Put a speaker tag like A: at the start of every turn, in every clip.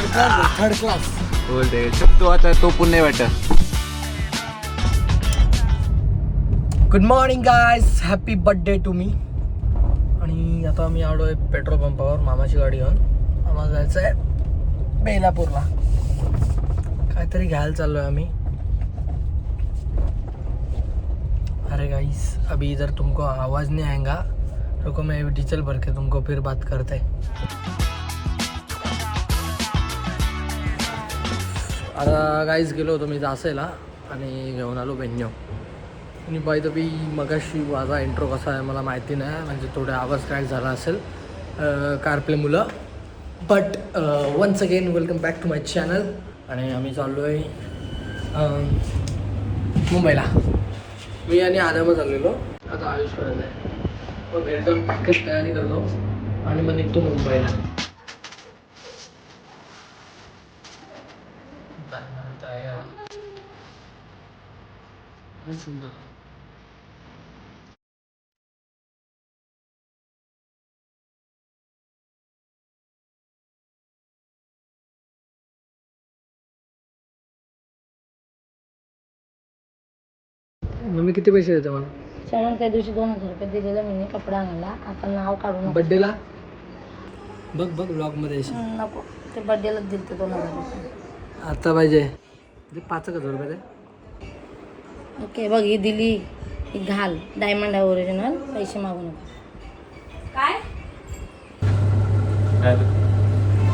A: Third class
B: बोलते तो आता तो पुन्हा नाही वाटत.
A: Good morning guys, happy birthday to me. आणि आता आम्ही आलो आहे पेट्रोल पंपावर मामाची गाडी घेऊन. आम्हाला जायचं आहे बेलापूरला, काहीतरी घ्यायला चाललो आहे आम्ही. अरे गाइस, अभी इधर तुमको आवाज़ नहीं आएगा, रुको मैं डीजल भर के तुमको फिर बात करते हैं. आता गाईज गेलो होतो मी जासेला आणि घेऊन आलो बेन्यो. आणि बाय द बी मगाशी माझा इंट्रो कसा आहे मला माहिती नाही, म्हणजे थोडा आवाज क्रॅक झाला असेल कारप्ले मुलं. But once again welcome back to my channel. आणि आम्ही चाललो आहे मुंबईला. मी आणि आदम चाललेलो, आता आयुष करत आहे. मग एकदम पॅकेज तयारी करतो आणि मग निघतो मुंबईला. मम्मी किती पैसे देते मला?
C: चॅनल त्या दिवशी 2000 रुपये दिलेलं मी कपडा आणायला. आता नाव काढून
A: बड्डेला बघ बघ ब्लॉगमध्ये येशील.
C: नको, ते बड्डेलाच दिलं ते 2000 रुपये.
A: आता पाहिजे ते 5,000 रुपये दे.
C: ओके बघ, ही दिली, ही घाल, डायमंड आहे ओरिजिनल. पैसे मागू नको. काय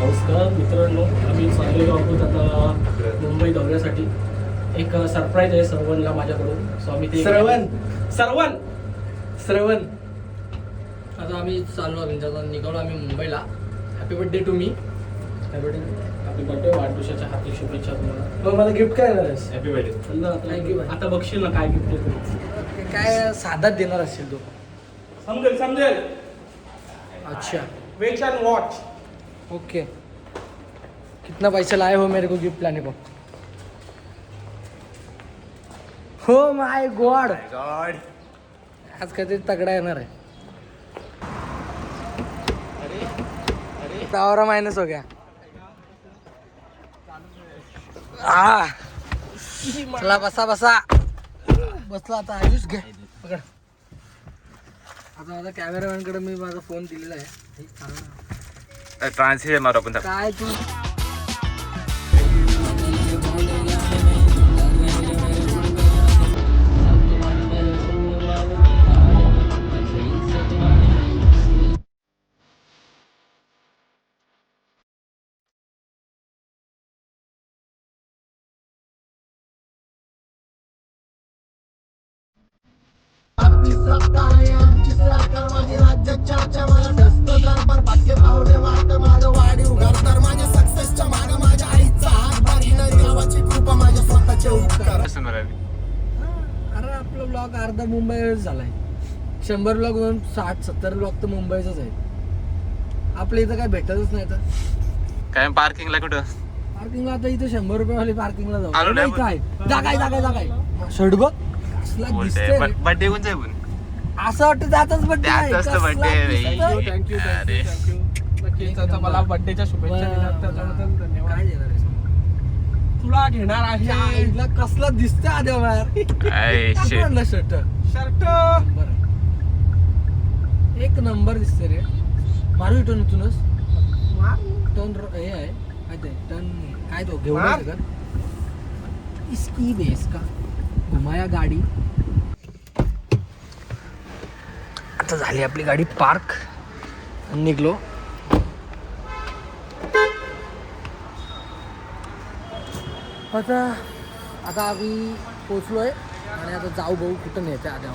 A: नमस्कार मित्रांनो, आम्ही चाललेलो आहोत आता मुंबई दौऱ्यासाठी. एक सरप्राईज आहे श्रवणला माझ्याकडून, सो आम्ही ते श्रवण आता आम्ही चाललो आम्ही निघालो आम्ही मुंबईला. Happy birthday to me. Happy birthday, वाढदिवसाच्या हार्दिक शुभेच्छा तुम्हाला. मला गिफ्ट काय देणार आहेस? Happy birthday. थँक्यू. आता बघशील ना काय गिफ्ट आहे. काय साधाच देणार असेल तू? समजेल. अच्छा, वेट एंड वॉच. ओके, कितना पैसा लाए हो मेरे को गिफ्ट लाने को? हो माय गॉड, आज काहीतरी तगडा येणार आहे. तावरा मायनस हो गया. चला बसा बसला. आता आयुष घे पकड. आता माझा कॅमेरामॅनकडे मी माझा फोन दिलेला आहे.
B: ट्रान्सलेट मारू आपण.
A: काय तू अरे आपला ब्लॉग अर्धा मुंबईच झालाय. 100 ब्लॉग म्हणून 60-70 ब्लॉग तर मुंबईचाच आहे. आपल्या इथं काय भेटतच नाही. तर
B: काय पार्किंगला कुठं?
A: पार्किंगला आता इथे 100 रुपये वाली पार्किंगला जाऊ.
B: आलो नाही
A: इथं आहे जागा शर्ट बघ कसला दिसतोय रे.
B: बर्थडे कोणचा आहे पण?
A: असं वाटतं जातच बर्थडे आहे.
B: त्याच असतं birthday.
A: थँक्यू.
B: अरे.
A: नक्कीच आता मला बर्थडेच्या शुभेच्छा दिल्यात त्याच्याबद्दल धन्यवाद. काय देणार आहे? तुला घेणार आहे. हिला कसला दिसतोय आद्या बाहेर शर्ट बरं, एक नंबर दिसते रे. मारू इथून इथूनच टर्न हे आहे काय ते टर्न काय तो घेऊन इसकी बेस का घुमाया गाडी. आता झाली आपली गाडी पार्क, निघलो. आता आम्ही पोचलोय आणि आता जाऊ भाऊ कुठं नेते आधी.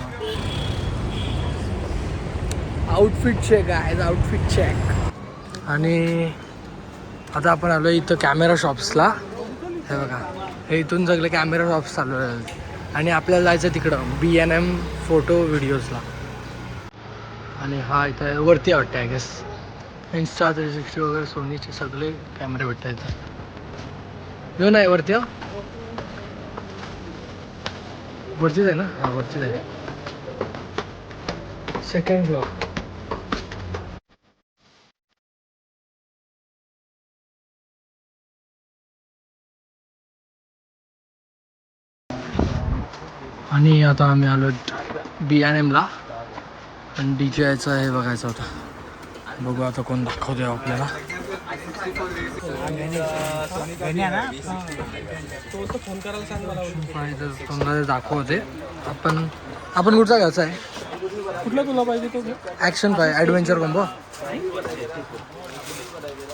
A: आउटफिट चेक आहे, आउटफिट चेक. आणि आता आपण आलो इथं कॅमेरा शॉप्सला. हे बघा, हे इथून सगळे कॅमेरा शॉप्स चालू आहेत आणि आपल्याला जायचं तिकडं BNM फोटो व्हिडिओजला. आणि हा इथं वरती वाटतं आय गेस. Insta 360 वगैरे सोनीचे सगळे कॅमेरे भेटतात इथं. येऊ नाही वरती. वरतीच आहे ना? हा वरतीच आहे. Second floor. आणि आता आम्ही आलो B&Mला आणि DJIचा हे बघायचं होतं. बघू आता कोण दाखवतोय आपल्याला. तुम्हाला दाखवते. आपण कुठचा घ्यायचा आहे?
D: कुठला तुला पाहिजे तो घे.
A: ॲक्शन पाय ॲडव्हेंचर कॉम्बो.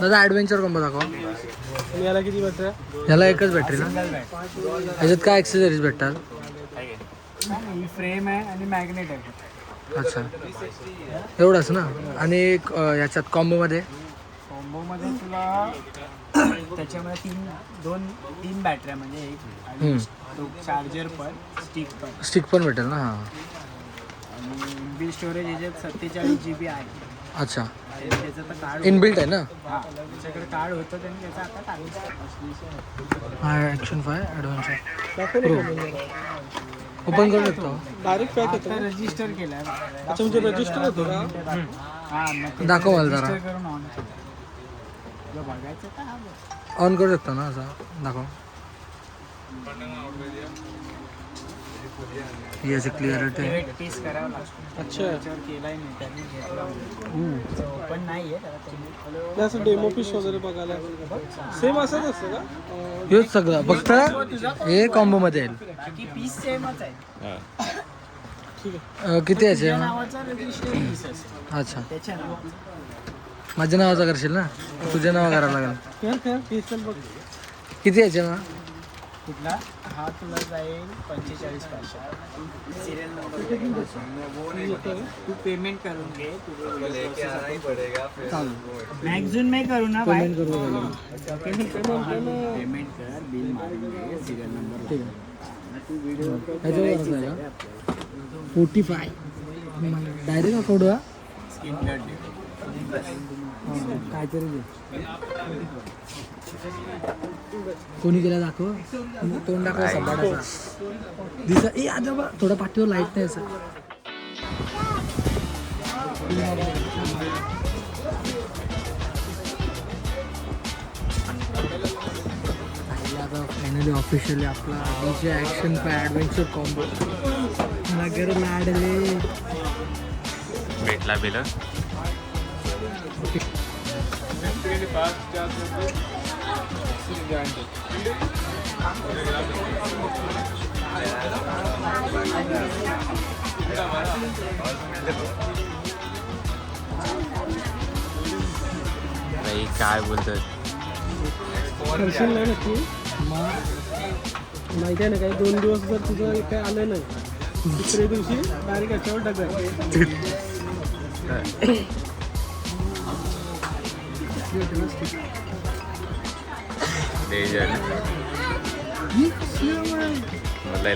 A: दादा ॲडव्हेंचर कॉम्बो दाखवा.
D: आणि याला किती बॅटरी आहे?
A: ह्याला एकच बॅटरी ना? ह्याच्यात काय ॲक्सेसरीज भेटतात?
D: ही फ्रेम आहे आणि मॅग्नेट आहे.
A: अच्छा एवढंच ना. आणि एक याच्यात कॉम्बोमध्ये
D: कॉम्बोमध्ये तुला त्याच्यामध्ये तीन बॅटऱ्या म्हणजे एक आणि चार्जर पण
A: स्टिक पण भेटेल ना. हां
D: आणि इनबिल्ट स्टोरेज याच्यात 47 GB आहे.
A: अच्छा
D: त्याचं तर कार्ड
A: इनबिल्ट आहे ना.
D: हां त्याच्याकडे कार्ड होतं त्यांनी त्याचा आता टाकून.
A: हा ॲक्शन फाय ॲडव्हेंचर ओपन करू शकतो.
D: डायरेक्ट पॅक होतं रजिस्टर केलं. अच्छा म्हणजे रजिस्टर होतं का? हां
A: दाखव मला जरा.
D: करून ऑन केलं. बघायचं का?
A: ऑन करू शकतो ना असं दाखव. याची क्लिअरिटी
D: पीस करावं लागतं. अच्छा त्याच्यावर केलाय नाही त्यांनी घेतला. पण नाही आहे त्याला असं डेमो पीस वगैरे बघायला सेम असंच असतं का?
A: हेच सगळं फक्त हे कॉम्बोमध्ये येईल.
D: बाकी पीस सेमच आहे. ठीक आहे.
A: किती याचे?
D: नावाचा रजिस्टर पीस असेल.
A: अच्छा
D: त्याच्या नावाचा
A: माझ्या नावाचा करशील ना. तुझ्या नावा करावं लागेल.
D: बघ
A: किती याचे ना?
D: कुठला हा तुला जाईल 45,500. सिरियल नंबर तू पेमेंट करून घे. मॅक्झून नाही करू ना बाय. पेमेंट कर बिल मारून घे. सिरियल नंबर ठीक आहे. तू व्हिडिओ
A: 45 डायरेक्ट अकाउंट वा
D: स्क्रीन कार्ड दे.
A: काहीतरी कोणी केला दाखव. तोंड दाखव सपाटाचा दिसा. ए आजोबा थोडा पाठीवर लाईट नाही असं. आता फायनली ऑफिशियली आपला DJ ॲक्शन पाय ॲडव्हेंचर कॉम्बो नगर लाडले
B: भेटला बिल. काय बोलतात
D: करशील नाही नक्की. माहिती आहे ना काही 2 दिवस जर तुझं काही आलं नाही दुसऱ्या दिवशी डायरेक्ट याच्यावर डगर.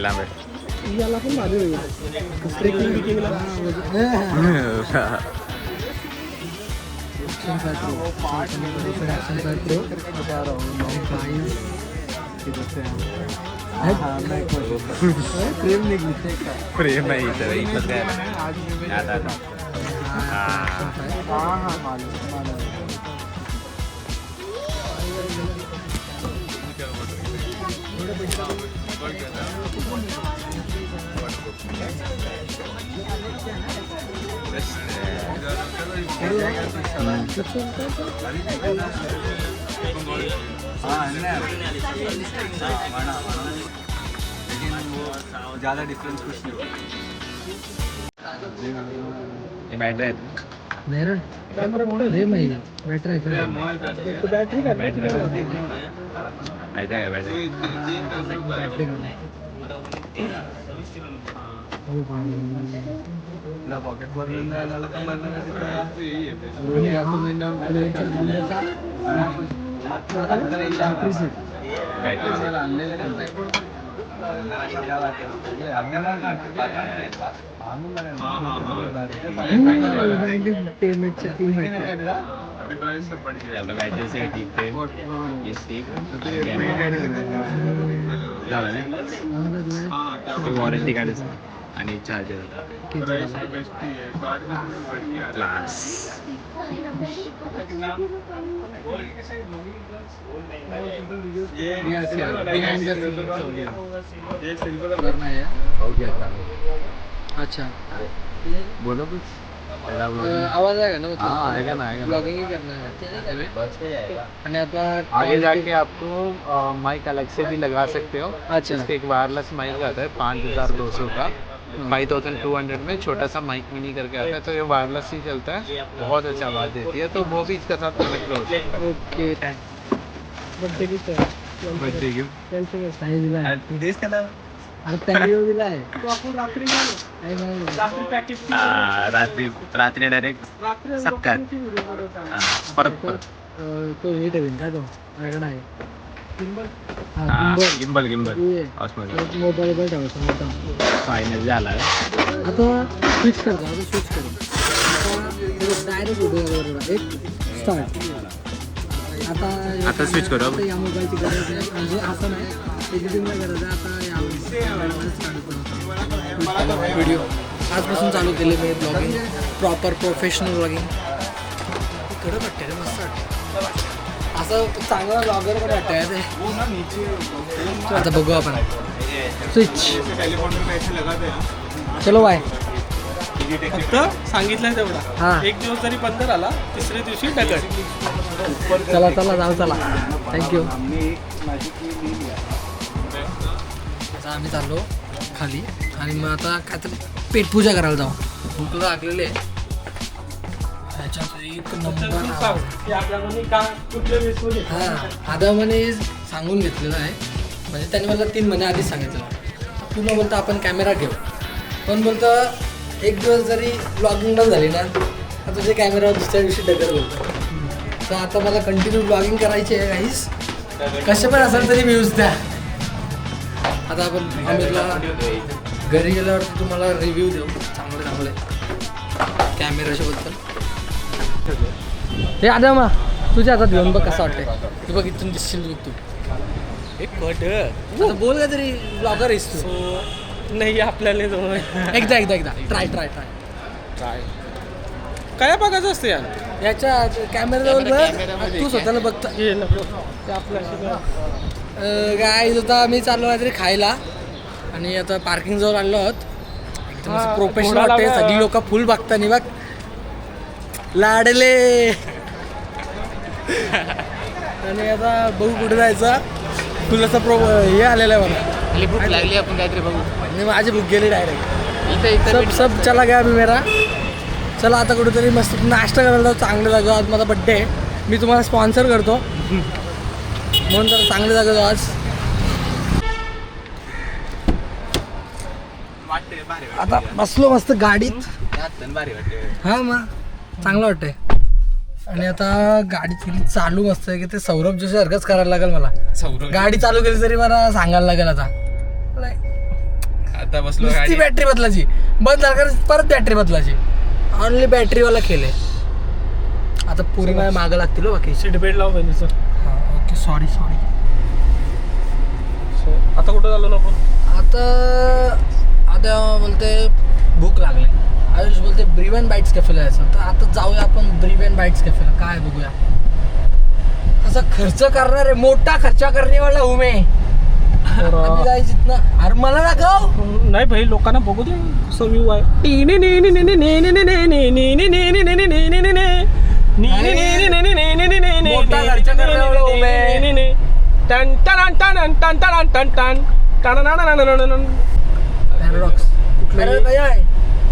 B: लांब
D: याला पण भारी होईल ट्रेकिंग बिकिंगला.
A: प्रेम निघली
B: प्रेम नाही तर
E: ज़्यादा डिफरेंस कुछ नहीं.
B: बॅटरी आहेत.
A: बॅटरी
D: बॅटरी का
E: पॉकेट भरून
B: वॉरंटी कार्ड आणि चार्जर क्लास.
A: अच्छा
B: बोलो कुछ.
A: आवाज आहे का ना
B: हाँ आएगा ना आएगा.
A: ब्लॉगिंग करना है आणि आता
B: आगे जाके आपको माइक अलग से भी लगा सकते हो.
A: अच्छा.
B: इसके एक वायरलेस माइक आता है 5200 का. 5200 में छोटा सा माइक मिनी करके आता है, तो ये वायरलेस ही चलता है, बहुत अच्छा आवाज़ देती है, तो वो भी इसके साथ कनेक्ट हो सकता है.
A: Okay
D: birthday gift
B: birthday gift.
E: देश का नाम
A: अरे त्यांनी दिलाय
D: तो आपण रात्री गेलो. रात्री पॅकेज
B: रात्री डायरेक्ट
D: रात्री
B: सबका. परत
A: तो हे ठेवीन काय तो वेगळा आहे
B: गिंबल गिंबल
A: मोबाईल ठेवायचा मोठा.
B: फायनल झाला.
A: आता स्विच करतो डायरेक्ट उभे एक स्टार्ट.
B: आता switch करू आपण.
A: या मोबाईलची गरज आहे म्हणजे असं नाही एडिटिंगला गरज आहे. आता या व्हिडिओ आजपासून चालू केले मी ब्लॉगिंग, प्रॉपर प्रोफेशनल ब्लॉगिंग. खरं वाटतं रे, मस्त वाटतं असं चांगला ब्लॉगर पण वाटतं ते. आता बघू आपण स्विच. चलो बाय.
D: फक्त सांगितलंय तेवढा.
A: हां
D: एक दिवस जरी बंद झाला तिसऱ्या दिवशी दगड.
A: चला चला जाऊ चला. थँक्यू. आता आम्ही चाललो खाली आणि मग आता काहीतरी पेटपूजा करायला जाऊ. भूक लागलेले ह्याच्यात एक नंबर.
D: की आपल्याला का कुठल्या वेळेस
A: हां आदामाने सांगून घेतलेलं आहे, म्हणजे त्यांनी मला 3 महिने आधीच सांगितलं तू न बोलता आपण कॅमेरा घेऊ. पण बोलतं एक दिवस जरी ब्लॉगिंग न झाली ना आता तुझे कॅमेरा दुसऱ्या दिवशी डगर बोलतो. तर आता मला कंटिन्यू ब्लॉगिंग करायची आहे गाईस, कसे पण असेल तरी व्ह्यूज द्या. आता आपण आमिरला घरी गेल्यावर तुम्हाला रिव्ह्यू देऊ चांगले कॅमेराच्या बद्दल. हे आदामा तुझ्या हातात घेऊन बघ कसं वाटतंय. तू बघ इथून दिसशील बघ तू.
D: एक कट
A: आता बोल का तरी ब्लॉगर आहेस तू.
D: नाही आपल्याला
A: एकदा ट्राय
D: काय बघायचं असतं यार.
A: याच्या कॅमेराजवळ बघ तू स्वतःला बघता.
D: हे नको ते आपल्याशी
A: काय आता आम्ही चाललो काहीतरी खायला आणि आता पार्किंग जवळ आलो आहोत. एकदम
D: हा,
A: प्रोफेशनल
D: घोडा
A: वाटते.
D: लावला.
A: सगळी लोक फुल बघतानी बघ लाडले. आणि आता बघू कुठे जायचं. तुझं हे आलेलं आहे मला.
B: भूक लागली, आपण काहीतरी बघू.
A: आणि माझी भूक गेली डायरेक्ट. सब चला गया अभी मेरा. चला आता कुठेतरी मस्त नाश्ता करायला जाऊ चांगल्या जागा. आज माझा बड्डे आहे, मी तुम्हाला स्पॉन्सर करतो म्हणून तर चांगल्या जागा जाऊ आज. आता बसलो मस्त गाडीत. हां मग चांगलं वाटतंय. आणि आता गाडी केली चालू मस्त आहे की ते सौरभ जोशी सारखंच करायला लागेल मला. गाडी चालू केली तरी मला सांगायला लागेल आता.
B: आता बसलो
A: नुसती बॅटरी बदलायची, बंद झालं का परत बॅटरी बदलायची. ऑनली बॅटरीवाला केले. आता पुरी माझ्या मागं लागतील हो बाकी.
D: सीट बेल्ट लाव बहिणीचं.
A: हां ओके सॉरी.
D: आता कुठं झालो ना आपण.
A: आता बोलते भूक लागली. आयुष बोलते ब्रिवन बाईट्स कॅफेला जायचं. तर आता जाऊया आपण ब्रिवन बाईट्स कॅफेला. काय बघूया असा खर्च करणार आहे, मोठा खर्च करण्यावाला हूं मैं. जायचं ना. अरे मला दाखव.
D: नाही भाई लोकांना बघू दे कसं व्ह्यू आहे.
A: मोठा खर्च करण्यावाला हूं मैं. Paradox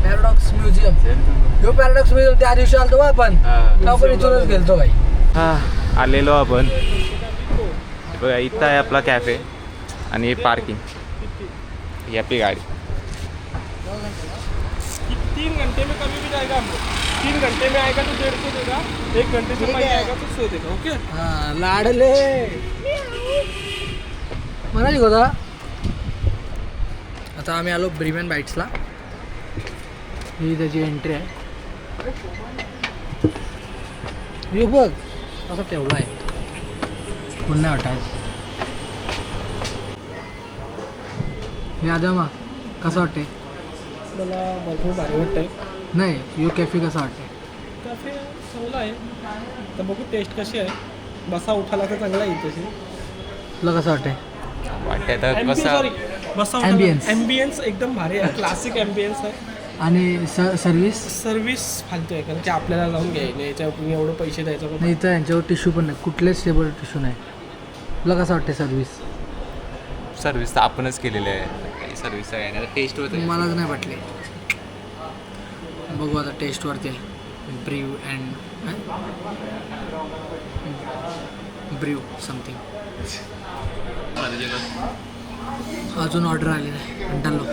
A: paradox museum. ह्यो पॅराडॉक्स म्युझियम त्या दिवशी आलतो आपण. आपण इथूनच गेलतो भाई.
B: आलेलो आपण. बघा इथं आहे आपला कॅफे आणि हे पार्किंग, ही आपली गाडी.
D: 3 घंटे में कभी भी जाएगा हम लोग. 3 घंटे में आएगा तो 150 देगा. 1 घंटे से पहले आएगा तो 100 देगा. ओके.
A: हा लाडले मला होता. आता आम्ही आलो ब्रिवन बाईट्सला. ही त्याची एंट्री आहे. हे बघ असं ठेवलं आहे, पुन्हा वाटायचं. हे आदमा कसं वाटते.
D: मला भरपूर भारी वाटतंय.
A: नाही यो कॅफे कसा वाटतं?
D: कॅफे चांगला आहे. तर बघू टेस्ट कशी आहे. बसा उठाला तर चांगला आहे तशी.
A: तुला कसं वाटतंय?
D: बसा
A: Ambience.
D: ॲम्बियन्स एकदम भारी आहे. क्लासिक ॲम्बियन्स आहे.
A: आणि सर्व्हिस?
D: सर्व्हिस फालतू आहे कारण की आपल्याला जाऊन घ्यायला याच्यावर एवढं पैसे द्यायचं
A: नाही इथं यांच्यावर टिश्यू पण नाही, कुठलेच टेबल टिश्यू नाही. तुला कसं वाटते सर्व्हिस?
B: सर्व्हिस तर आपणच केलेली आहे. सर्व्हिस आहे टेस्ट होते.
A: मलाच नाही वाटले. बघू आता टेस्टवरती ब्रीव अँड ब्रीव समथिंग. अजून ऑर्डर आली नाही कंटाळलो.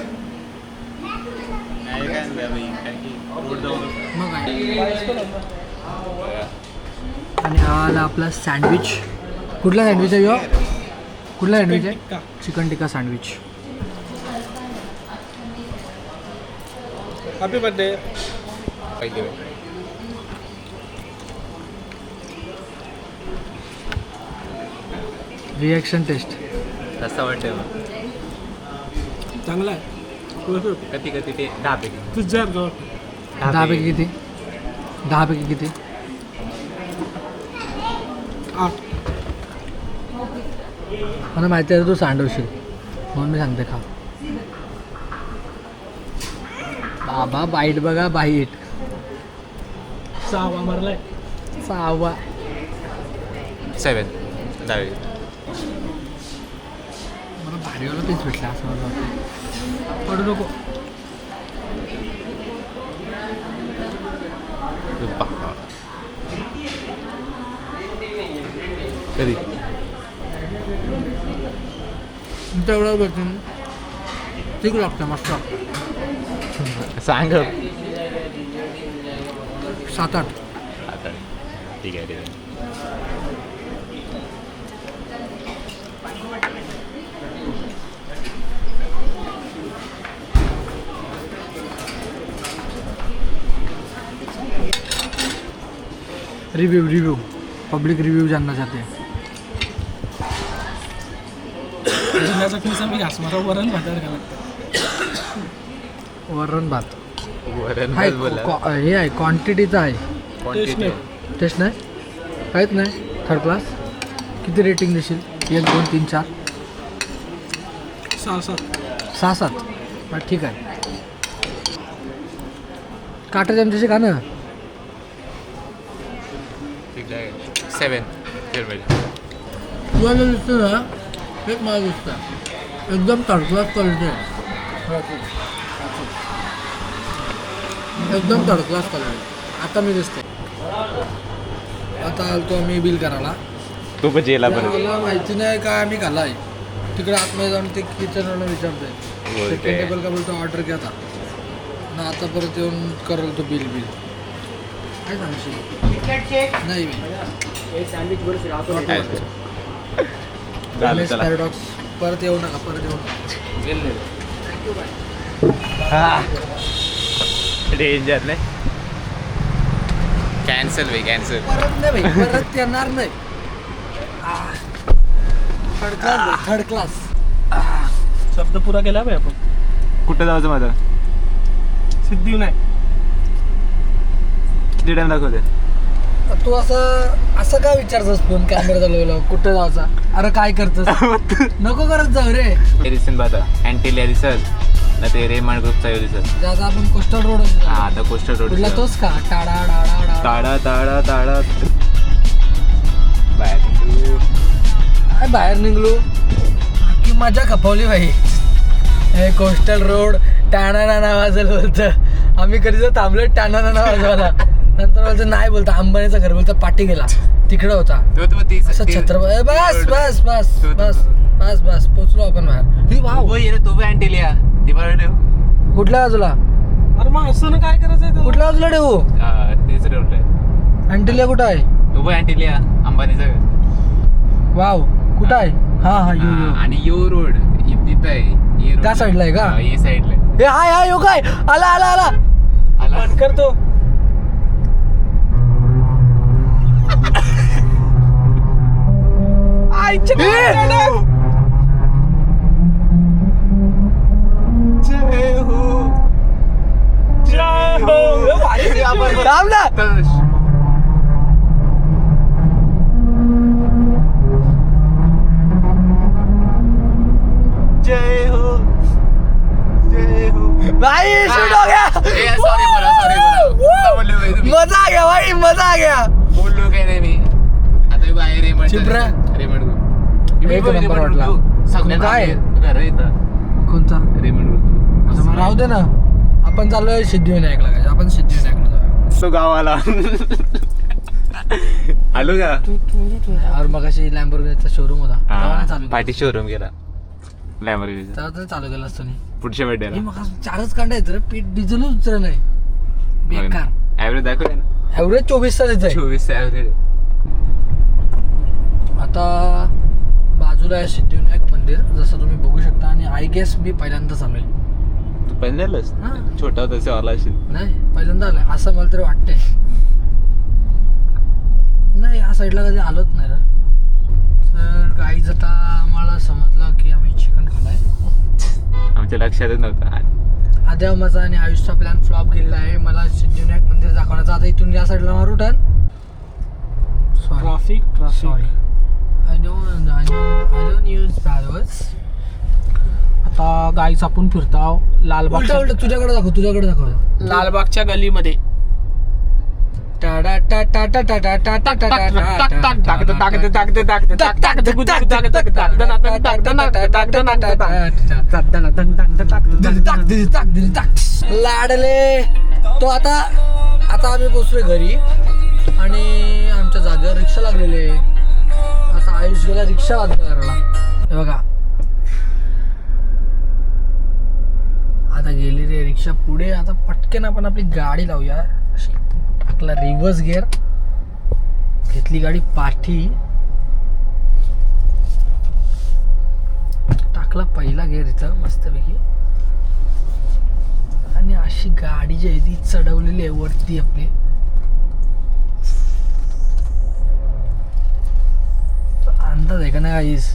A: मग काय. आणि हा आला आपला सँडविच. कुठला सँडविच आहे यो? कुठला सँडविच आहे? चिकन टिक्का सँडविच.
D: Happy birthday.
B: पहिले
A: रिॲक्शन टेस्ट
B: कसं वाटतं?
D: चांगला आहे.
B: कधी कधी ते 10 पैकी.
D: तुझ्या
A: 10 पैकी किती? 10 पैकी किती?
D: 8.
A: मला माहिती आहे तू सांडवशील म्हणून मी सांगते खा. बाबा बाईट बघा बाईट.
D: 6 मारलाय.
A: 6.
B: 7 10.
A: मला भारीवाला तेच भेटला असं मला वाटतं. पडू नको.
B: कधी
A: तेवढं भेटून ठीक लागतं मस्त.
B: सांग
A: 7-8.
B: आता ठीक आहे.
A: रिव्यू पब्लिक रिव्यू जानना चाहते हैं.
D: जिल्हा चटणीचा मी घास मला वरण भातावर घाला.
A: वरण भात
B: वरण
A: आहे.
B: बोला.
A: हे आहे क्वांटिटीचं आहे.
D: टेस्ट नाही.
A: टेस्ट नाही काहीच नाही. Third class. किती रेटिंग देशील? 1 2 3 4
D: 6
A: 6 7. ठीक आहे. काटाचे आमच्याशी का ना
B: 7
A: तुला जे दिसतं ना हेच मला दिसतं. एकदम थर्ड क्लास क्वालिटी आहे. एकदम थर्ड क्लास क्वालिटी. आता मी दिसते. आता आलतो मी बिल करायला.
B: तू पण जेला पण
A: मला माहिती नाही काय आम्ही खाल्ला आहे. तिकडे आतमध्ये जाऊन ते किचनवाला विचारतोय सेकंड टेबल का बोलतो ऑर्डर घ्या आता ना. आता परत येऊन करल तो बिल काय सांगशील? नाही मी पॅराडॉक्स. परत येऊ नका. परत येऊ नका.
B: डेंजर नाही. कॅन्सल भाई कॅन्सल.
A: परत नाही भाई. परत येणार नाही. Third class.
D: शब्द पुरा केला भाई आपण.
B: कुठं जायचं माझं?
D: सिद्धिविनायक.
B: किती टाइम दाखवते?
A: तू असं काय विचारतोस फोन कॅमेरा चालवला कुठं जायचा? अरे काय करतोस? नको करत जाऊ रे.
B: दिसून पाहता अँटिलिया दिसत ना ते रेमंड ग्रुपचा दिसत.
A: ज्याचा आपण कोस्टल रोड.
B: हा आता कोस्टल रोड
A: कुठला तोच का? टाडा डाडा
B: ताडा ताडा ताडा बाय.
A: काय बाहेर निघलो की मजा खपवली भाई. हे कोस्टल रोड टाणाना वाजल बोलतं. आम्ही कधी जर थांबलो टाणाना वाजवायला. नंतर बोलतं नाही बोलतं अंबानीचं घर बोलतं पाठी गेला तिकडं होता असं छत्रपती. बस बस बस बस बस बस पोचलो आपण बाहेर. ही वाव
B: तो अँटिलिया दिवाळी
A: कुठल्या बाजूला?
D: अरे मग असं ना काय करायचंय त्याला?
A: कुठल्या बाजूला ठेवू?
B: तेच रोड
A: अँटिलिया कुठं आहे?
B: तो अँटिलिया अंबानीचा.
A: वाव कुठं आहे? हा हा यू यू.
B: आणि यो रोड इथं आहे.
A: त्या साईडला आहे का?
B: ये साईडला.
A: हे हाय हाय यो काय आला आला आला
D: बंद करतो.
A: थांब ना.
E: जय हो जय हो.
A: भाई शूट हो गया.
B: सॉरी बोला
A: मजा आ गया भाई, मजा आ गया.
B: बोललो काय नाही मी आता बाहेर रेमंड
A: चिपरा. एक नंबर वाटला. काय?
B: घर इथं
A: कोणता?
B: रेमंड
A: असं मग राहू दे ना. आपण चाललोय सिद्धिविनायकला काय? आपण सिद्धिविनायकला जाऊया.
E: तो गावाला आलो का
A: और मग अशी लॅम्बोर्गिनीचा शोरूम होता तेव्हा नाही चालू
E: पाठी शोरूम गेला लॅम्बोर्गिनीचा
A: तेव्हा तर चालू केलं असतं नाही.
E: पुढच्या
A: हे
E: बड्डेला
A: मग चारच कांडायचं रे, पीठ डिझेलच उतरलं नाही. बेकार.
E: ऍव्हरेज दाखवले ना
A: ॲव्हरेज 24 चा आहे.
E: 24 ऍव्हरेज.
A: आता बाजूला आहे सिद्धिविनायक मंदिर जसं तुम्ही बघू शकता. आणि आय गेस मी पहिल्यांदाच आलोय.
E: तू पहिल्यांदाच
A: हा.
E: छोटा होता तसे आला असेल.
A: नाही पहिल्यांदा आलोय असं मला तरी वाटतंय. नाही या साईडला कधी आलोच नाही रे. तर गाईज आता आम्हाला समजलं की आम्ही चिकन खाल्लाय.
E: आमच्या लक्षातच नव्हतं.
A: आद्या माझा आणि आयुषचा प्लॅन फ्लॉप गेलेला आहे. मला सिद्धिविनायक मंदिर दाखवण्याचा. आता इथून या साईडला मारू turn.
D: Traffic
A: sorry I know news बॅडवर्स.
D: आता गाईच आपण फिरताव लालबागच्या
A: उलट तुझ्याकडे दाखव.
D: लालबागच्या गलीमध्ये
A: लाडले. तो आता आम्ही पोचलोय घरी आणि आमच्या जागेवर रिक्षा लागलेली आहे. आता आयुष गेला रिक्षा वाजवा करायला. हे बघा आता गेली रे रिक्षा पुढे. आता पटकन आपण आपली गाडी लावूया. अशी टाकला रिव्हर्स गिअर, घेतली गाडी पाठी, टाकला पहिला गिअर इथं मस्तपैकी आणि अशी गाडी जी आहे ती चढवलेली आहे वरती आपली. अंदाज आहे का नाही गाईस.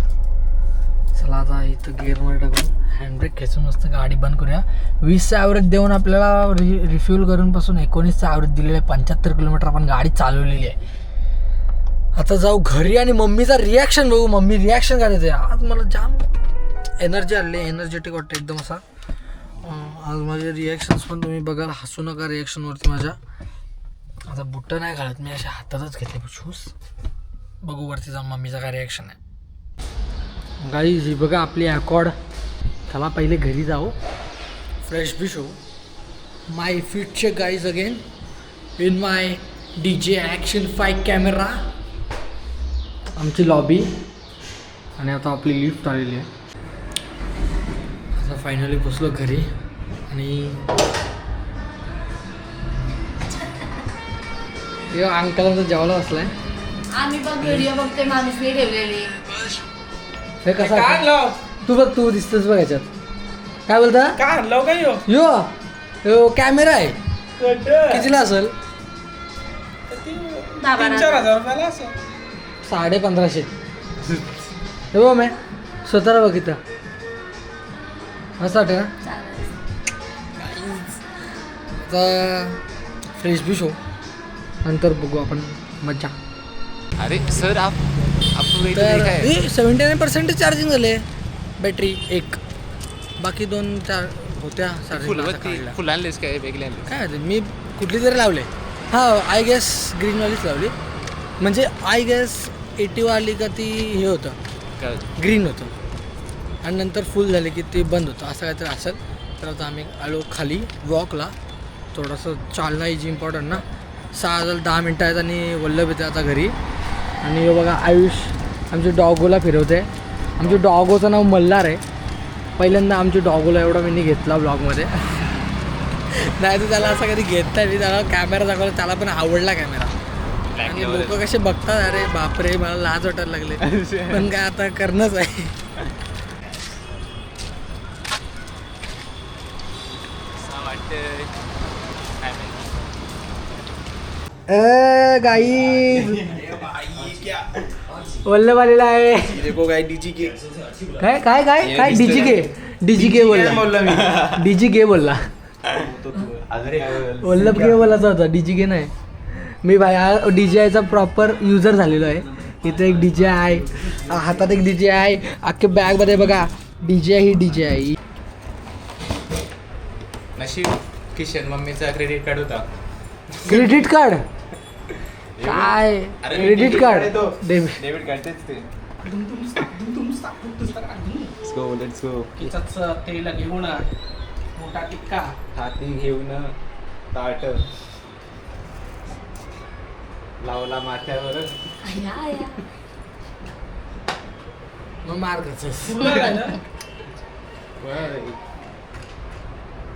A: चला आता इथं गिअरमध्ये टाकून हँडब्रेक खेचून मस्त गाडी बंद करूया. 20चा ॲव्हरेज देऊन आपल्याला रिफ्युल करून पासून 19चा ॲव्हरेज दिलेलं आहे. 75 किलोमीटर आपण गाडी चालवलेली आहे. आता जाऊ घरी आणि मम्मीचा रिॲक्शन बघू. मम्मी रिॲक्शन काय देते. आज मला जाम एनर्जी आली, एनर्जेटिक वाटतं एकदम असा. आज माझे रिॲक्शन्स पण तुम्ही बघाल. हसू नका रिॲक्शनवरती माझ्या. आता बुट्टं नाही घालत मी, अशा हातातच घेतले शूज. बघू वरती जाऊन मम्मीचा काय रिॲक्शन आहे. गाईज ही बघा आपली अकॉर्ड. चला पहिले घरी जाऊ, फ्रेश बिश हो. My fit check guys again in my DJ action 5 camera. आमची लॉबी आणि आता आपली लिफ्ट आलेली आहे. आता फायनली बसलो घरी आणि अंकलांचा जेवायला बसलाय.
C: आम्ही बघ व्हिडिओ बघते माणूसने ठेवलेली.
A: हे
D: काय
A: कसं
D: आणलं
A: तू बघ, तू दिसतोस बघ याच्यात. काय बोलता.
D: काय आणलं काय
A: यो कॅमेरा आहे. कितीला असेल.
D: 3,000-4,000 रुपयाला असं.
A: 1550. हे बघ मी स्वतःला बघितलं असं वाटतं ना. आता फ्रेश बिश हो, नंतर बघू आपण मज्जा.
B: अरे सर आपको वेट
A: तर
B: देखा है
A: 79% चार्जिंग झाले. बॅटरी एक, बाकी 2-4 होत्या चार्जिंग.
B: फुल आणलेस काय वेगळे आणले
A: काय माहिती, मी कुठली तरी लावले. हां आय गेस ग्रीनवालीच लावली. म्हणजे आय गेस 80 वाली का ती हे होतं ग्रीन होतं आणि नंतर फुल झाले की ते बंद होतं असं काहीतरी असेल. तर आता आम्ही आलो खाली वॉकला. थोडंसं चालणं इज इम्पॉर्टंट ना. 10 मिनटं आहेत आणि वल्लभ येते आता घरी. आणि हे बघा आयुष आमच्या डॉगोला फिरवते. आमच्या डॉगोचं नाव मल्हार आहे. पहिल्यांदा आमच्या डॉगोला एवढा मी घेतला ब्लॉगमध्ये. नाही तर त्याला असं कधी घेतला नाही. त्याला कॅमेरा दाखवला, त्याला पण आवडला कॅमेरा. आणि लोक कसे बघतात, अरे बापरे मला लाज वाटायला लागले. पण काय आता करणंच आहे. गाई वल्लभ आलेला आहे. काय काय काय काय डीजी के बोलला. डीजी के बोलला. वल्लभ के बोलायचा होता DJK नाही. मी भाई DJIचा प्रॉपर युजर झालेलो आहे. इथे एक DJI, हातात एक DJI, अख्खे बॅगमध्ये बघा DJI ही DJI.
B: नशीब किशन मम्मीचा क्रेडिट कार्ड होता.
A: क्रेडिट कार्ड काय? Credit card debit
E: debit card तेच ते. Let's go.
A: तेल घेऊन मोठा टिक्का
E: हाती घेऊन ताट लावला माथ्यावर.
A: मग मार करतोस.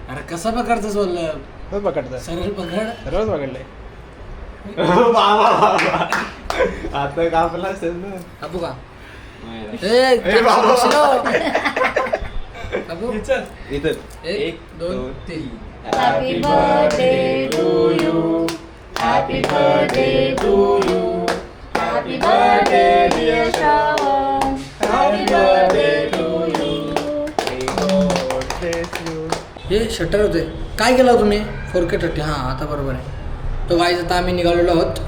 A: अरे कसा पकडतोस बोललं?
D: रोज पकडतात
A: सरळ पकड.
D: रोज पकडलंय.
E: आता कापला असेल ना.
A: कापू का?
E: नाही.
A: कापू
E: इथं
A: 1 2 3.
C: Happy birthday to you. Happy birthday to you. Happy birthday dear Shravan. Happy birthday to you.
A: हे शटर होते. काय केलं तुम्ही? 4K 30. हां आता बरोबर आहे. तो गाईज आता आम्ही निघालेलो आहोत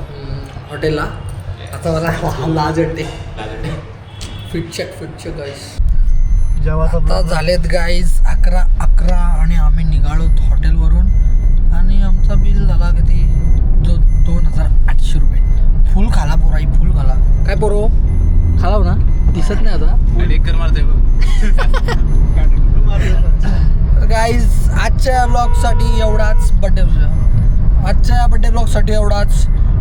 A: हॉटेलला. आता मला लाज वाटते. Fit guys. आता झालेत गाईज 11 आणि आम्ही निघालो हॉटेलवरून आणि आमचा बिल झाला किती? 2800 रुपये. फुल खाला पोराई, फुल खाला. काय पोरो खालाव ना? दिसत नाही आता.
E: मारते
A: गाईज आजच्या ब्लॉगसाठी एवढाच. आजच्या बड्डे ब्लॉगसाठी एवढाच.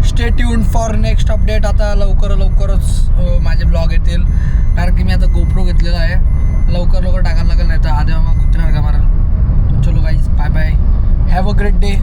A: Stay tune for next update. आता लवकरच माझे ब्लॉग येतील कारण की मी आता गोप्रो घेतलेला आहे. लवकर टाकायला लागेल नाही तर आधी मग कुत्र्यासारखा मारेल. चलो guys bye bye. Have a great day.